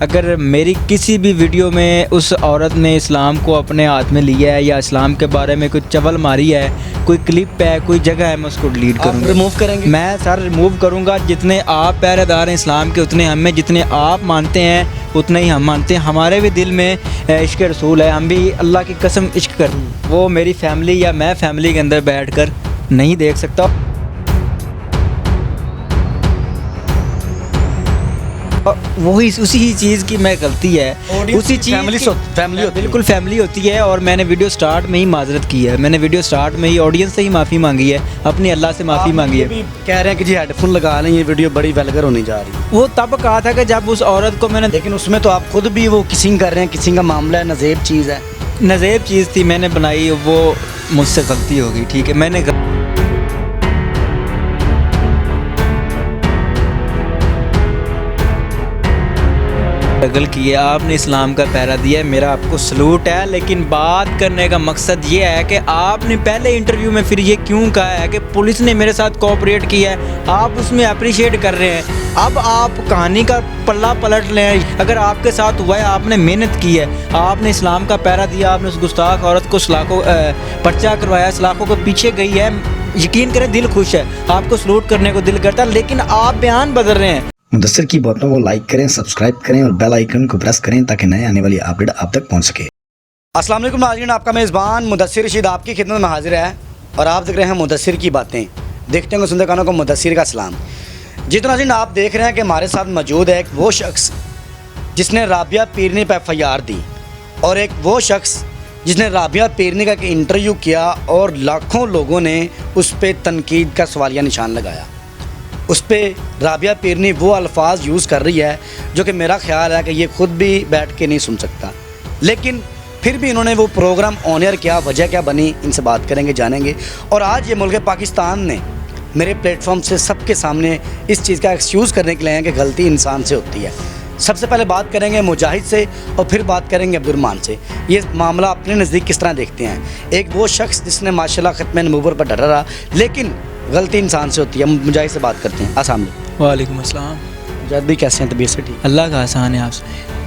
अगर मेरी किसी भी वीडियो में उस औरत ने इस्लाम को अपने हाथ में लिया है या इस्लाम के बारे में कोई चवल मारी है, कोई क्लिप है, कोई जगह है, मैं उसको डिलीट करूँगा। रिमूव करेंगे? मैं सर रिमूव करूँगा। जितने आप पहरेदार हैं इस्लाम के उतने हम में, जितने आप मानते हैं उतना ही हम मानते हैं। हमारे भी दिल में इश्क रसूल है, हम भी अल्लाह की कसम इश्क कर, वो मेरी फैमिली या मैं फैमिली के अंदर बैठकर नहीं देख सकता। वही उसी ही चीज़ की मैं गलती है, उसी चीज़ फैमिली बिल्कुल फैमिली होती है। और मैंने वीडियो स्टार्ट में ही माजरत की है, मैंने वीडियो स्टार्ट में ही ऑडियंस से ही माफ़ी मांगी है, अपनी अल्लाह से माफ़ी मांगी है। कह रहे हैं कि जी हेडफोन लगा लें, ये वीडियो बड़ी वल्गर होने जा रही है। वो तब कहा था कि जब उस औरत को मैंने, लेकिन उसमें तो आप खुद भी वो किसिंग कर रहे हैं, किसिंग का मामला है, नज़ेब चीज़ है। नज़ेब चीज़ थी, मैंने बनाई, वो मुझसे गलती हो गई, ठीक है। मैंने स्ट्रगल की है, आपने इस्लाम का पहरा दिया है, मेरा आपको सलूट है। लेकिन बात करने का मकसद ये है कि आपने पहले इंटरव्यू में फिर ये क्यों कहा है कि पुलिस ने मेरे साथ कोऑपरेट किया है, आप उसमें अप्रिशिएट कर रहे हैं। अब आप कहानी का पल्ला पलट लें। अगर आपके साथ हुआ है, आपने मेहनत की है, आपने इस्लाम का पहरा दिया, आपने उस गुस्ताख औरत को सलाखों पर्चा करवाया, सलाखों को पीछे गई है, यकीन करें दिल खुश है, आपको सलूट करने को दिल करता है। लेकिन आप बयान बदल रहे हैं। मुदस्सिर की बातों को लाइक करें, सब्सक्राइब करें और बेल आइकन को प्रेस करें ताकि नए आने वाली अपडेट आप तक पहुंच सके। अस्सलाम वालेकुम नाज़रीन, आपका मेज़बान मुदस्सिर रशीद आपकी खिदमत में हाजिर है और आप देख रहे हैं मुदस्सिर की बातें। देखते हैं सुनते कानों को मुदस्सिर का सलाम। जी तो नाज़रीन, आप देख रहे हैं कि हमारे साथ मौजूद है एक वो शख्स जिसने राबिया पीरनी पर FIR दी और एक वो शख्स जिसने राबिया पीरनी का इंटरव्यू किया और लाखों लोगों ने उस पर तनकीद का सवालिया निशान लगाया। उस पर राबिया पीरनी वो अल्फाज यूज़ कर रही है जो कि मेरा ख्याल है कि ये ख़ुद भी बैठ के नहीं सुन सकता, लेकिन फिर भी इन्होंने वो प्रोग्राम ऑन एयर किया। वजह क्या बनी, इनसे बात करेंगे, जानेंगे। और आज ये मुल्क पाकिस्तान ने मेरे प्लेटफॉर्म से सबके सामने इस चीज़ का एक्सक्यूज़ करने के लिए हैं कि गलती इंसान से होती है। सबसे पहले बात करेंगे मुजाहिद से और फिर बात करेंगे अब्दुर्रहमान से। ये मामला अपने नज़दीक किस तरह देखते हैं। एक वो शख्स जिसने माशाल्लाह ख़त्म नबूवत पर डरा रहा, लेकिन गलती इंसान से होती है। मुजाहिद से बात करते हैं। अस्सलाम वालेकुम अस्सलाम। मुजाहिद भी कैसे हैं, तबीयत से ठीक? अल्लाह का आसान है आपसे।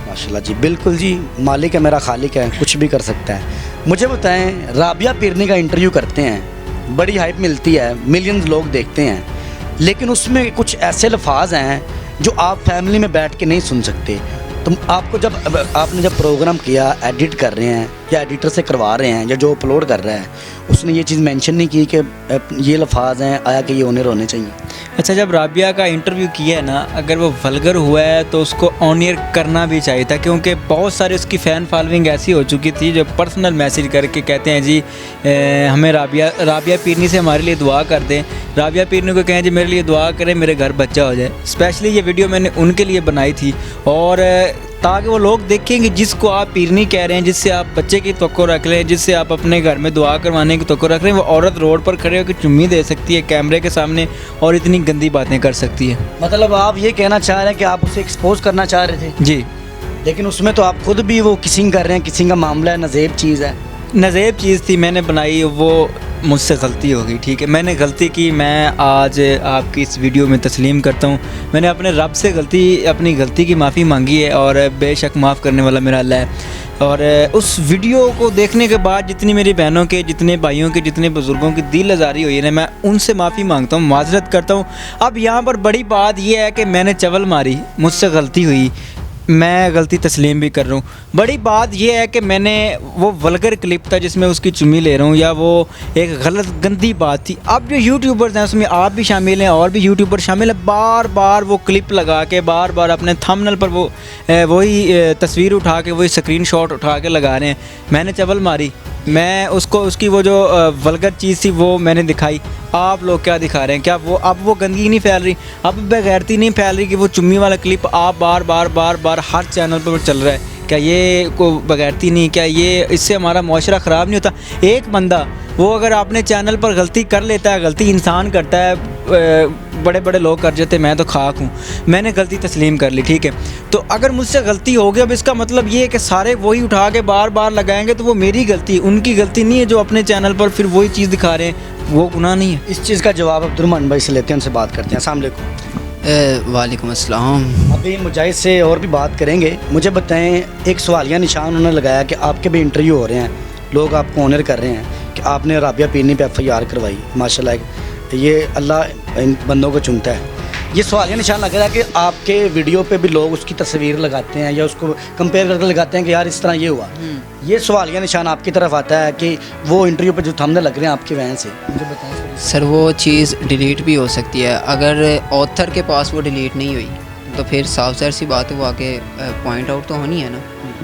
माशाल्लाह जी, बिल्कुल जी, मालिक है मेरा, खालिक है, कुछ भी कर सकता है। मुझे बताएं, राबिया पीरनी का इंटरव्यू करते हैं, बड़ी हाइप मिलती है, मिलियंस लोग देखते हैं, लेकिन उसमें कुछ ऐसे लफ्ज़ हैं जो आप फैमिली में बैठ के नहीं सुन सकते। तो आपको आपने जब प्रोग्राम किया, एडिट कर रहे हैं या एडिटर से करवा रहे हैं या जो अपलोड कर रहा है, उसने ये चीज़ मेंशन नहीं की कि ये लफ्ज़ हैं, आया कि ये ऑनर होने चाहिए। अच्छा, जब राबिया का इंटरव्यू किया है ना, अगर वो वल्गर हुआ है तो उसको ऑन एयर करना भी चाहिए था, क्योंकि बहुत सारे उसकी फ़ैन फॉलोइंग ऐसी हो चुकी थी जो पर्सनल मैसेज करके कहते हैं जी हमें राबिया पीरनी से हमारे लिए दुआ कर दें, राबिया पीरनी को कहें जी मेरे लिए दुआ करें, मेरे घर बच्चा हो जाए। स्पेशली ये वीडियो मैंने उनके लिए बनाई थी, और ताकि वो लोग देखेंगे जिसको आप पीरनी कह रहे हैं, जिससे आप बच्चे की तवक्को रख लें, जिससे आप अपने घर में दुआ करवाने की तवक्को रख रहे हैं, वो औरत रोड पर खड़े होकर चुम्मी दे सकती है कैमरे के सामने और इतनी गंदी बातें कर सकती है। मतलब आप ये कहना चाह रहे हैं कि आप उसे एक्सपोज करना चाह रहे थे? जी। लेकिन उसमें तो आप खुद भी वो किसिंग कर रहे हैं, किसिंग का मामला है, नज़ेब चीज़ है। नज़ेब चीज़ थी, मैंने बनाई, वो मुझसे गलती हो गई, ठीक है। मैंने गलती की, मैं आज आपकी इस वीडियो में तस्लीम करता हूँ। मैंने अपने रब से अपनी गलती की माफ़ी मांगी है और बेशक माफ़ करने वाला मेरा अल्लाह है। और उस वीडियो को देखने के बाद जितनी मेरी बहनों के, जितने भाइयों के, जितने बुज़ुर्गों की दिल आज़ारी हुई है ना, मैं उनसे माफ़ी मांगता हूँ, माजरत करता हूँ। अब यहाँ पर बड़ी बात यह है कि मैंने चवल मारी, मुझसे गलती हुई, मैं गलती तस्लीम भी कर रहा हूँ। बड़ी बात यह है कि मैंने वो वल्गर क्लिप था जिसमें उसकी चुम्मी ले रहा हूँ, या वो एक गलत गंदी बात थी। अब जो यूट्यूबर्स हैं उसमें आप भी शामिल हैं और भी यूट्यूबर शामिल हैं, बार बार वो क्लिप लगा के बार बार अपने थंबनेल पर वही तस्वीर उठा के, वही स्क्रीनशॉट उठा के लगा रहे हैं। मैंने चवल मारी, मैं उसकी वो जो वल्गर चीज़ थी वो मैंने दिखाई। आप लोग क्या दिखा रहे हैं? क्या वो अब वो गंदगी नहीं फैल रही, अब बेगैरती नहीं फैल रही कि वो चुम्मी वाला क्लिप आप बार बार हर चैनल पर चल रहा है? क्या ये को बगैरती नहीं? क्या ये इससे हमारा मुआशरा ख़राब नहीं होता? एक बंदा वो अगर अपने चैनल पर गलती कर लेता है, गलती इंसान करता है, बड़े बड़े लोग कर जाते, मैं तो खाक हूँ, मैंने गलती तस्लीम कर ली, ठीक है। तो अगर मुझसे गलती हो गई, अब इसका मतलब ये है कि सारे वही उठा के बार बार लगाएंगे, तो वो मेरी गलती, उनकी गलती नहीं है जो अपने चैनल पर फिर वही चीज़ दिखा रहे हैं, वो गुनाह नहीं है। इस चीज़ का जवाब अब्दुर्रहमान भाई से लेते हैं, उनसे बात करते हैं। अस्सलाम वालेकुम। वालेकुम अस्सलाम। अभी मुजाहिद से और भी बात करेंगे। मुझे बताएं, एक सवालिया निशान उन्होंने लगाया कि आपके भी इंटरव्यू हो रहे हैं, लोग आपको ऑनर कर रहे हैं कि आपने राबिया पीरनी पे FIR करवाई। माशाल्लाह, ये अल्लाह इन बंदों को चुनता है। ये सवालिया निशान लग रहा है कि आपके वीडियो पे भी लोग उसकी तस्वीर लगाते हैं या उसको कंपेयर करके लगाते हैं कि यार इस तरह ये हुआ। ये सवालिया निशान आपकी तरफ आता है कि वो इंटरव्यू पे जो थंबनेल लग रहे हैं आपके वहन से, मुझे बताएं सर वो चीज़ डिलीट भी हो सकती है। अगर ऑथर के पास वो डिलीट नहीं हुई तो फिर साफ ज़ाहिर सी बात है वो आगे पॉइंट आउट तो होनी है ना।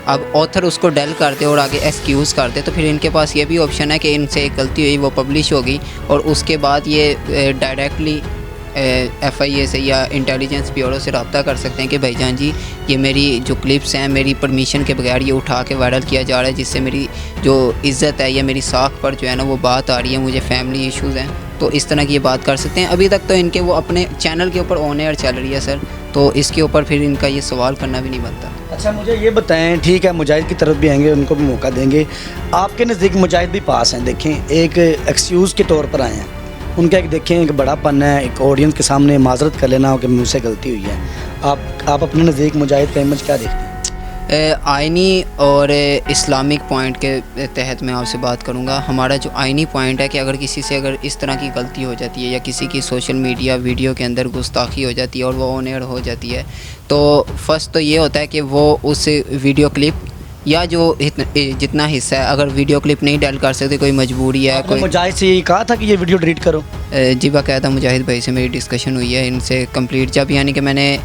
अब ऑथर उसको डेल करते और आगे एक्सक्यूज़ करते तो फिर इनके पास ये भी ऑप्शन है कि इनसे एक गलती हुई, वो पब्लिश होगी और उसके बाद ये डायरेक्टली FIA से या इंटेलिजेंस ब्यूरो से रब्ता कर सकते हैं कि भाईजान जी ये मेरी जो क्लिप्स हैं मेरी परमिशन के बगैर ये उठा के वायरल किया जा रहा है, जिससे मेरी जो इज़्ज़त है या मेरी साख पर जो है ना वो बात आ रही है, मुझे फैमिली इश्यूज़ हैं, तो इस तरह की ये बात कर सकते हैं। अभी तक तो इनके वो अपने चैनल के ऊपर ऑन एयर चल रही है सर, तो इसके ऊपर फिर इनका ये सवाल करना भी नहीं बनता। अच्छा मुझे ये बताएं, ठीक है मुजाहिद की तरफ भी आएंगे, उनको भी मौका देंगे। आपके नज़दीक मुजाहिद भी पास हैं, देखें एक एक्सक्यूज़ के तौर पर आए हैं, उनका एक देखें एक बड़ापन है, एक ऑडियंस के सामने माजरत कर लेना हो कि मुझसे गलती हुई है। आप अपने नज़दीक मुजाहिद का इमेज क्या देखते हैं? आइनी और इस्लामिक पॉइंट के तहत मैं आपसे बात करूंगा। हमारा जो आइनी पॉइंट है कि अगर किसी से अगर इस तरह की गलती हो जाती है या किसी की सोशल मीडिया वीडियो के अंदर गुस्ताखी हो जाती है और वो ऑन एयर हो जाती है, तो फर्स्ट तो ये होता है कि वो उस वीडियो क्लिप या जो जितना हिस्सा है, अगर वीडियो क्लिप नहीं डाल कर सकते, कोई मजबूरी है, कोई मुजाहिद से यही कहा था कि ये वीडियो डिलीट करो? जी बाकायदा मुजाहिद भाई से मेरी डिस्कशन हुई है, इनसे कंप्लीट, जब यानी कि मैंने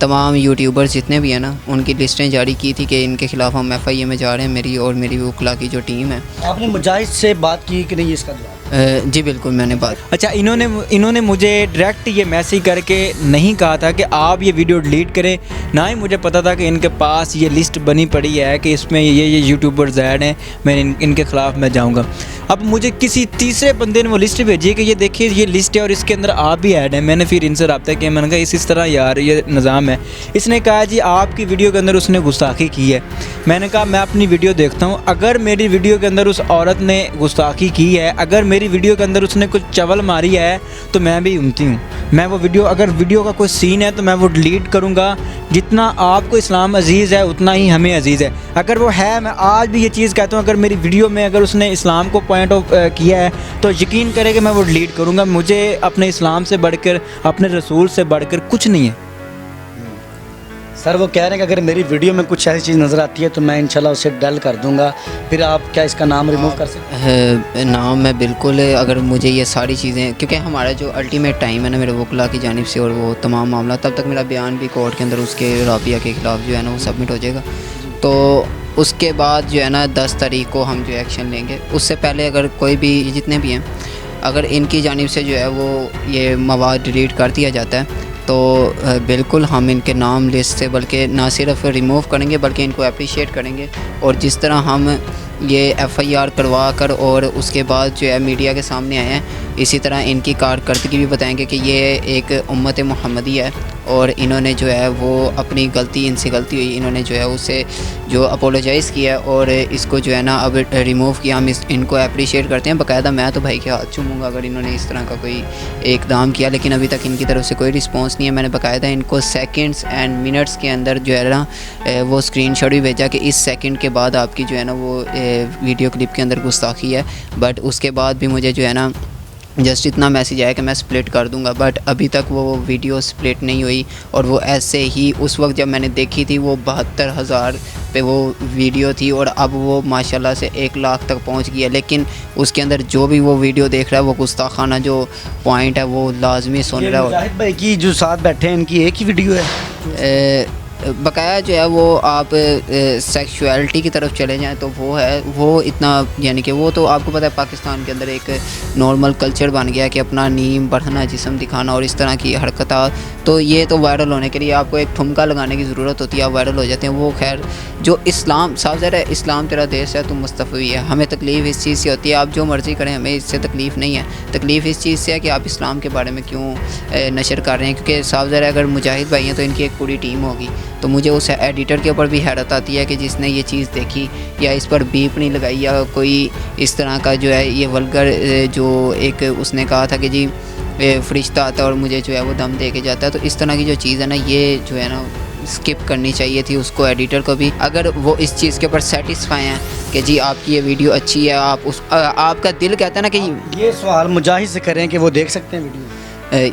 तमाम यूट्यूबर्स जितने भी हैं ना उनकी लिस्टें जारी की थी कि इनके ख़िलाफ़ हम FIA में जा रहे हैं, मेरी और मेरी वकला की जो टीम है। आपने मुजाहिद से बात की कि नहीं इसका जवाब? जी बिल्कुल मैंने बात। अच्छा, इन्होंने मुझे डायरेक्ट ये मैसेज करके नहीं कहा था कि आप ये वीडियो डिलीट करें, ना ही मुझे पता था कि इनके पास ये लिस्ट बनी पड़ी है कि इसमें ये यूट्यूबर्स ऐड हैं, मैं इनके ख़िलाफ़ मैं जाऊंगा। अब मुझे किसी तीसरे बंदे ने वो लिस्ट भेजी कि ये देखिए ये लिस्ट है और इसके अंदर आप भी ऐड हैं। मैंने फिर इनसे रब्ता किया, मैंने कहा इस तरह यार ये निज़ाम है। इसने कहा जी आपकी वीडियो के अंदर उसने गुस्ताखी की है। मैंने कहा मैं अपनी वीडियो देखता हूँ, अगर मेरी वीडियो के अंदर उस औरत ने गुस्ताखी की है, अगर मेरी वीडियो के अंदर उसने कुछ चवल मारी है तो मैं भी उम्मती हूँ। मैं वो वीडियो, अगर वीडियो का कोई सीन है तो मैं वो डिलीट करूँगा। जितना आपको इस्लाम अजीज़ है उतना ही हमें अजीज़ है। अगर वो है, मैं आज भी ये चीज़ कहता हूँ, अगर मेरी वीडियो में अगर उसने इस्लाम को पॉइंट ऑफ किया है तो यकीन करें कि मैं वो डिलीट करूँगा। मुझे अपने इस्लाम से बढ़कर, अपने रसूल से बढ़कर कुछ नहीं है। सर वो कह रहे हैं कि अगर मेरी वीडियो में कुछ ऐसी चीज़ नज़र आती है तो मैं इंशाल्लाह उसे डल कर दूंगा। फिर आप क्या इसका नाम रिमूव कर सकते हैं? नाम मैं बिल्कुल, अगर मुझे ये सारी चीज़ें, क्योंकि हमारा जो अल्टीमेट टाइम है ना मेरे वकला की जानिब से और वो तमाम मामला, तब तक मेरा बयान भी कोर्ट के अंदर उसके राबिया के ख़िलाफ़ जो है ना वो सबमिट हो जाएगा। तो उसके बाद जो है ना 10 तारीख को हम जो एक्शन लेंगे। उससे पहले अगर कोई भी जितने भी हैं, अगर इनकी जानिब से जो है वो ये मवाद डिलीट कर दिया जाता है तो बिल्कुल हम इनके नाम लिस्ट से बल्कि ना सिर्फ रिमूव करेंगे बल्कि इनको अप्रिशिएट करेंगे। और जिस तरह हम ये FIR करवा कर और उसके बाद जो है मीडिया के सामने आए हैं, इसी तरह इनकी कारकर्दगी भी बताएंगे कि ये एक उम्मत मुहम्मदी है और इन्होंने जो है वो अपनी गलती, इनसे गलती हुई, इन्होंने जो है उससे जो अपोलोजाइज़ किया और इसको जो है ना अब रिमूव किया। हम इनको अप्रिशिएट करते हैं। बाकायदा मैं तो भाई के हाथ चूमूँगा अगर इन्होंने इस तरह का कोई इकदाम किया, लेकिन अभी तक इनकी तरफ से कोई रिस्पॉन्स नहीं है। मैंने बाकायदा इनको सेकेंड्स एंड मिनट्स के अंदर जो है ना वो स्क्रीनशॉट भी भेजा कि इस सेकंड के बाद आपकी जो है ना वो वीडियो क्लिप के अंदर गुस्ताखी है। बट उसके बाद भी मुझे जो है ना जस्ट इतना मैसेज आया कि मैं स्प्लिट कर दूंगा, बट अभी तक वो वीडियो स्प्लिट नहीं हुई। और वो ऐसे ही उस वक्त जब मैंने देखी थी वो 72,000 पे वो वीडियो थी और अब वो माशाल्लाह से 1 लाख तक पहुंच गई है। लेकिन उसके अंदर जो भी वो वीडियो देख रहा है वो गुस्ताखाना जो पॉइंट है वो लाजमी सुन रहा है। मुजाहिद भाई की जो साथ बैठे हैं इनकी एक ही वीडियो है? बकाया जो है वो आप सेक्सुअलिटी की तरफ चले जाएं तो वो है, वो इतना यानी कि वो तो आपको पता है पाकिस्तान के अंदर एक नॉर्मल कल्चर बन गया कि अपना नीम बढ़ना, जिस्म दिखाना और इस तरह की हरकत। तो ये तो वायरल होने के लिए आपको एक ठुमका लगाने की ज़रूरत होती है, आप वायरल हो जाते हैं। वो खैर जो इस्लाम साफ ज़रा है, इस्लाम तेरा देश है, तुम मुस्तफ़ी है। हमें तकलीफ़ इस चीज़ से होती है, आप जो मर्ज़ी करें, हमें इससे तकलीफ़ नहीं है। तकलीफ़ इस चीज़ से है कि आप इस्लाम के बारे में क्यों नशर कर रहे हैं। क्योंकि साफ ज़रा अगर मुजाहिद भाई हैं तो इनकी एक पूरी टीम होगी। तो मुझे उस एडिटर के ऊपर भी हैरत आती है कि जिसने ये चीज़ देखी या इस पर बीप नहीं लगाई या कोई इस तरह का जो है ये वल्गर जो एक उसने कहा था कि जी फरिश्ता आता है और मुझे जो है वो दम दे के जाता है। तो इस तरह की जो चीज़ है ना, ये जो है ना स्किप करनी चाहिए थी उसको, एडिटर को भी। अगर वो इस चीज़ के ऊपर सेटिस्फाई हैं कि जी आपकी ये वीडियो अच्छी है, आप उस आपका दिल कहता है ना कि ये सवाल मुजाहिद से करें कि वो देख सकते हैं वीडियो।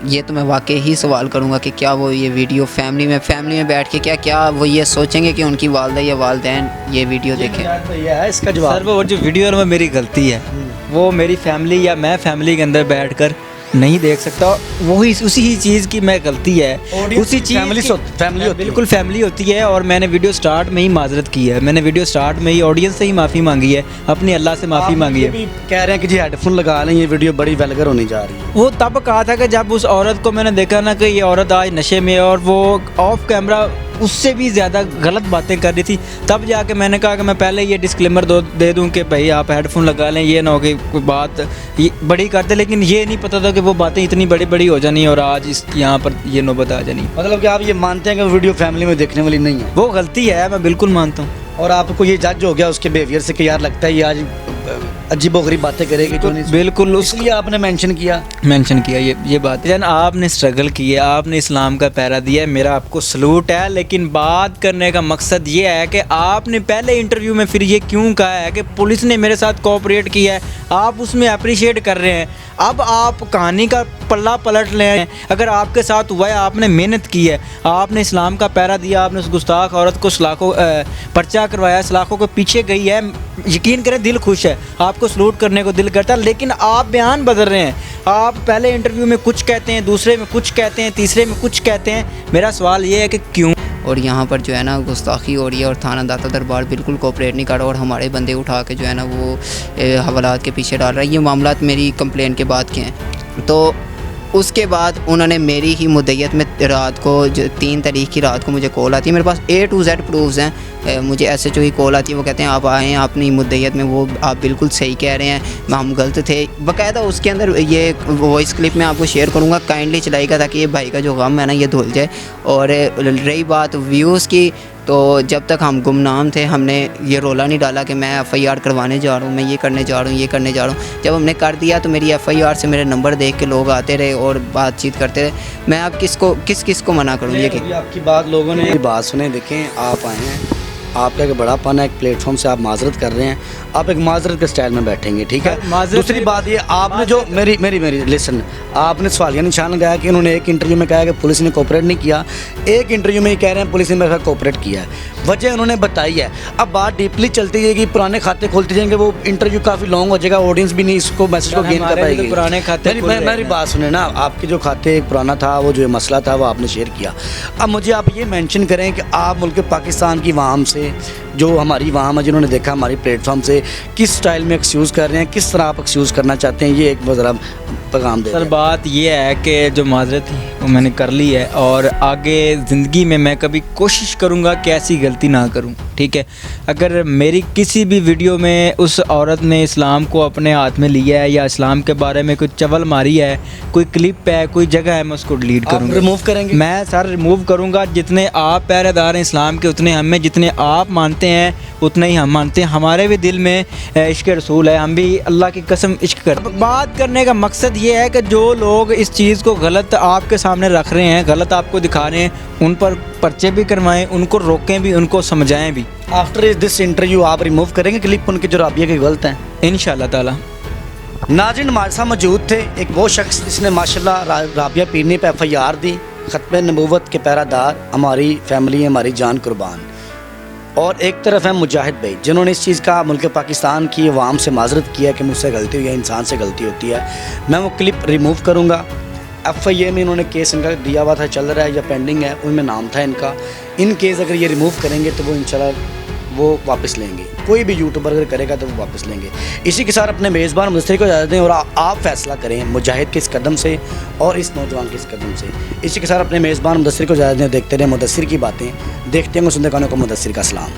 ये तो मैं वाकई ही सवाल करूँगा कि क्या वो ये वीडियो फैमिली में बैठ के क्या वो ये सोचेंगे कि उनकी वालदा या वालदैन ये वीडियो देखें? भैया है इसका जवाब। सर वो जो वीडियो है वो मेरी गलती है, वो मेरी फैमिली या मैं फैमिली के अंदर बैठकर नहीं देख सकता। वही उसी ही चीज़ की मैं गलती है, उसी चीज़ फैमिली होती है। बिल्कुल फैमिली होती है। और मैंने वीडियो स्टार्ट में ही माजरत की है, मैंने वीडियो स्टार्ट में ही ऑडियंस से ही माफ़ी मांगी है, अपनी अल्लाह से माफ़ी मांगी है। भी कह रहे हैं कि जी हेडफोन लगा लें, ये वीडियो बड़ी वेलगर होने जा रही है। वो तब कहा था कि जब उस औरत को मैंने देखा ना कि ये औरत आज नशे में है और वो ऑफ कैमरा उससे भी ज़्यादा गलत बातें कर रही थी, तब जाके मैंने कहा कि मैं पहले ये डिस्क्लेमर दे दूं कि भाई आप हेडफोन लगा लें, ये ना हो कि कोई बात ये बड़ी करते। लेकिन ये नहीं पता था कि वो बातें इतनी बड़ी हो जानी और आज इस यहाँ पर ये नौबत आ जानी। मतलब कि आप ये मानते हैं कि वीडियो फैमिली में देखने वाली नहीं है? वो गलती है, मैं बिल्कुल मानता हूँ। और आपको ये जज हो गया उसके बिहेवियर से कि यार लगता है ये आज अजीबोगरीब बातें करेगी जो नहीं, बिल्कुल इसलिए आपने मेंशन किया ये बात जन आपने स्ट्रगल की है, आपने इस्लाम का पैरा दिया है, मेरा आपको सलूट है। लेकिन बात करने का मकसद ये है कि आपने पहले इंटरव्यू में फिर ये क्यों कहा है कि पुलिस ने मेरे साथ कोऑपरेट किया है, आप उसमें अप्रिशिएट कर रहे हैं। अब आप कहानी का पल्ला पलट लें। अगर आपके साथ हुआ है, आपने मेहनत की है, आपने इस्लाम का पैरा दिया, आपने उस गुस्ताख औरत को सलाखों पर्चा करवाया, सलाखों के पीछे गई है, यकीन करें दिल खुश है, आपको सलूट करने को दिल करता है। लेकिन आप बयान बदल रहे हैं, आप पहले इंटरव्यू में कुछ कहते हैं, दूसरे में कुछ कहते हैं, तीसरे में कुछ कहते हैं। मेरा सवाल ये है कि क्यों? और यहाँ पर जो है ना गुस्ताखी हो रही है और थाना दाता दरबार बिल्कुल कोऑपरेट नहीं कर रहा और हमारे बंदे उठा के जो है ना वो हवालात के पीछे डाल रहा है। ये मामलात मेरी कंप्लेंट के बाद के हैं। तो उसके बाद उन्होंने मेरी ही मुद्दत में रात को जो 3 तारीख की रात को मुझे कॉल आती है, मेरे पास A to Z प्रूफ्स हैं, मुझे SHO की कॉल आती है, वो कहते हैं आप आएँ अपनी मुद्दत में, वो आप बिल्कुल सही कह रहे हैं, हम गलत थे। बाकायदा उसके अंदर ये वॉइस क्लिप मैं आपको शेयर करूँगा, काइंडली चलाइएगा ताकि ये भाई का जो गम है ना ये धुल जाए। और रही बात व्यूज़ की, तो जब तक हम गुमनाम थे हमने ये रोला नहीं डाला कि मैं FIR करवाने जा रहा हूँ, मैं ये करने जा रहा हूँ, ये करने जा रहा हूँ। जब हमने कर दिया तो मेरी FIR से मेरे नंबर देख के लोग आते रहे और बातचीत करते रहे। मैं अब किस को मना करूँ? ये आपकी बात लोगों ने बात सुने, देखें आप आए हैं, आपका एक बड़ापन है, एक प्लेटफॉर्म से आप माजरत कर रहे हैं, आप एक माजरत के स्टाइल में बैठेंगे, ठीक है। दूसरी बात ये आपने जो मेरी लिसन, आपने सवालिया निशान लगाया कि उन्होंने एक इंटरव्यू में कहा कि पुलिस ने कोऑपरेट नहीं किया, एक इंटरव्यू में ये कह रहे हैं पुलिस ने मेरे साथ कोऑपरेट किया है। वजह उन्होंने बताई है। अब बात डीपली चलती है कि पुराने खाते खोलते जाएंगे, वो इंटरव्यू काफ़ी लॉन्ग हो जाएगा, ऑडियंस भी नहीं इसको मैसेज को गेन कर पाएगी। पुराने खाते मेरी बात सुने ना, आपके जो खाते पुराना था, वो जो मसला था वो आपने शेयर किया। अब मुझे आप ये मेंशन करें कि आप मुल्क पाकिस्तान की वाम से, जो हमारी वाम है, जिन्होंने देखा हमारी प्लेटफॉर्म से, किस स्टाइल में एक्सक्यूज़ कर रहे हैं, किस तरह आप एक्सक्यूज़ करना चाहते हैं, ये एक ज़रा पैगाम दे। सर बात ये है कि जो माजरत थी वो मैंने कर ली है और आगे ज़िंदगी में मैं कभी कोशिश करूँगा कि ऐसी गलती ना करूँ, ठीक है। अगर मेरी किसी भी वीडियो में उस औरत ने इस्लाम को अपने हाथ में लिया है या इस्लाम के बारे में कोई चवल मारी है, कोई क्लिप है, कोई जगह है, मैं उसको डिलीट करूँगा, रिमूव करेंगे। मैं सर रिमूव करूँगा। जितने आप पहरेदार हैं इस्लाम के उतने हमें, जितने आप मानते हैं उतना ही हम मानते हैं। हमारे भी दिल में इश्क रसूल है, हम भी अल्लाह की कसम इश्क करते हैं। बात करने का मकसद ये है कि जो लोग इस चीज़ को गलत आपके सामने रख रहे हैं, गलत आपको दिखा रहे हैं, उन पर पर्चे भी करवाएं, उनको रोकें भी, उनको समझाएं भी। आफ्टर दिस इंटरव्यू आप रिमूव करेंगे क्लिप उनके जो राबिया के गलत हैं इंशाल्लाह ताला। नाज़रीन हमारे साथ मौजूद थे एक वो शख्स जिसने माशाल्लाह राबिया पीरनी पे FIR दी, ख़त्म नबूवत के पैरादार, हमारी फैमिली है, हमारी जान कुर्बान। और एक तरफ है मुजाहिद भाई, जिन्होंने इस चीज़ का मुल्क पाकिस्तान की अवाम से माजरत किया कि मुझसे गलती हुई है, इंसान से गलती होती है। मैं वो क्लिप रिमूव करूँगा। FIA में इन्होंने केस इनका दिया हुआ था, चल रहा है या पेंडिंग है, उनमें नाम था इनका। इन केस अगर ये रिमूव करेंगे तो वो इंशाल्लाह वो वापस लेंगे, कोई भी यूट्यूबर अगर करेगा तो वो वापस लेंगे। इसी के साथ अपने मेज़बान मुदस्सिर को इजाज़त दें और आप फैसला करें मुजाहिद के इस कदम से और इस नौजवान के इस कदम से। इसी के साथ अपने मेज़बान मुदस्सिर को इजाज़त दें। देखते रहें मुदस्सिर की बातें, देखते हैं सुनते कानों को मुदस्सिर का सलाम।